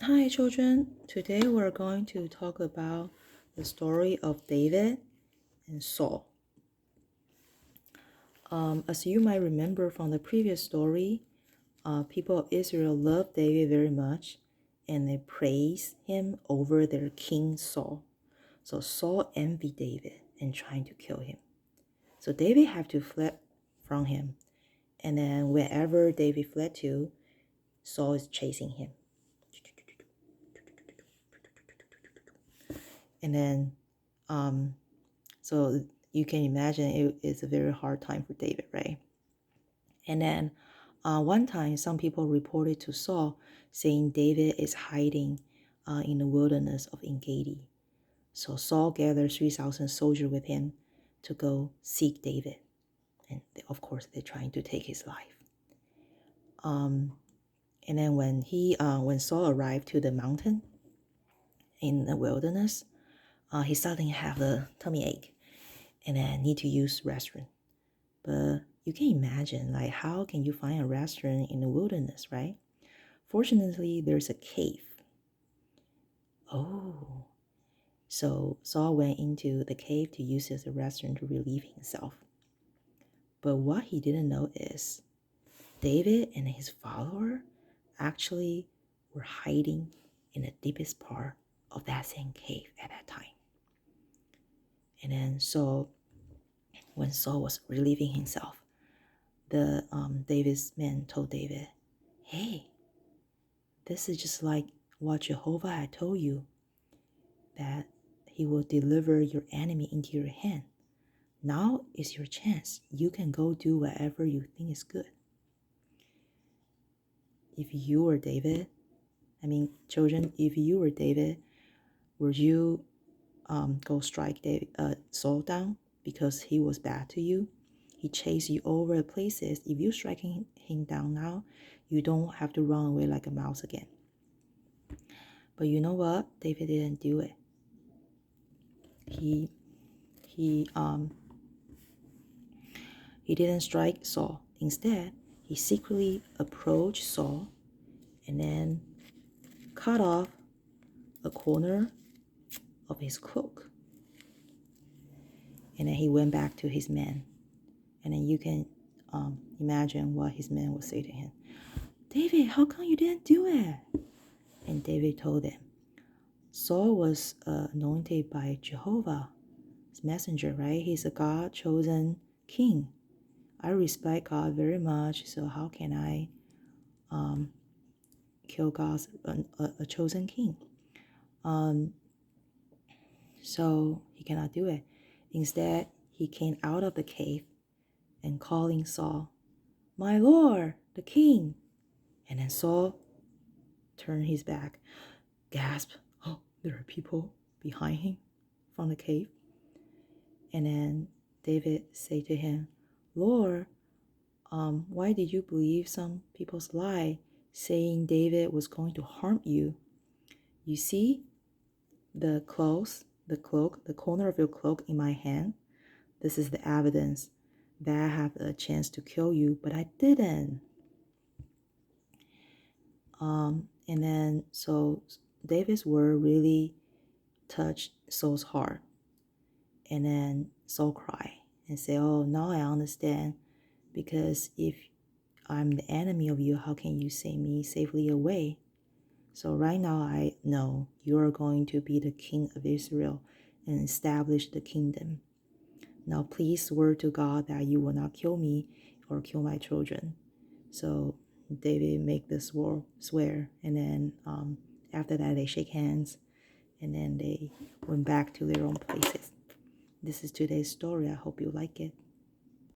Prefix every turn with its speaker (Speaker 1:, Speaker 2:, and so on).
Speaker 1: Hi, children. Today we're going to talk about the story of David and Saul. As you might remember from the previous story, people of Israel loved David very much and they praised him over their king Saul. So Saul envied David and trying to kill him. So David had to flee from him. And then wherever David fled to, Saul is chasing him. And then so you can imagine it's a very hard time for David, right? And then one time, some people reported to Saul saying David is hiding in the wilderness of Engedi. So Saul gathered 3,000 soldiers with him to go seek David. And of course, they're trying to take his life. And then when Saul arrived to the mountain in the wilderness, he suddenly have a tummy ache and then need to use restroom. But you can imagine, like, how can you find a restaurant in the wilderness, right? Fortunately, there's a cave. Oh, so Saul went into the cave to use it as a restaurant to relieve himself. But what he didn't know is David and his follower actually were hiding in the deepest part of that same cave at that time. And then so when Saul was relieving himself, the David's men told David, "Hey, this is just like what Jehovah had told you, that he will deliver your enemy into your hand. Now is your chance. You can go do whatever you think is good." If you were David, children, if you were David, would you go strike Saul down because he was bad to you? He chased you over places. If you striking him down now, you don't have to run away like a mouse again. But you know what? David didn't do it. He didn't strike Saul. Instead, he secretly approached Saul and then cut off a corner of his cloak. And then he went back to his men. And then you can imagine what his men would say to him. "David, how come you didn't do it?" And David told them, "Saul was anointed by Jehovah's messenger, right? He's a God-chosen king. I respect God very much, so how can I kill God's a chosen king?" So he cannot do it. Instead, he came out of the cave and calling Saul, "My Lord, the king." And then Saul turned his back, gasped, "Oh, there are people behind him from the cave." And then David said to him, "Lord, why did you believe some people's lie, saying David was going to harm you? You see the cloak, the corner of your cloak in my hand? This is the evidence that I have a chance to kill you, but I didn't." And then so David's word really touched Saul's heart. And then Saul cried and said, "Oh, now I understand, because if I'm the enemy of you, how can you send me safely away? So right now I know you are going to be the king of Israel and establish the kingdom. Now please swear to God that you will not kill me or kill my children." So David make this swear, and then after that they shake hands, and then they went back to their own places. This is today's story. I hope you like it.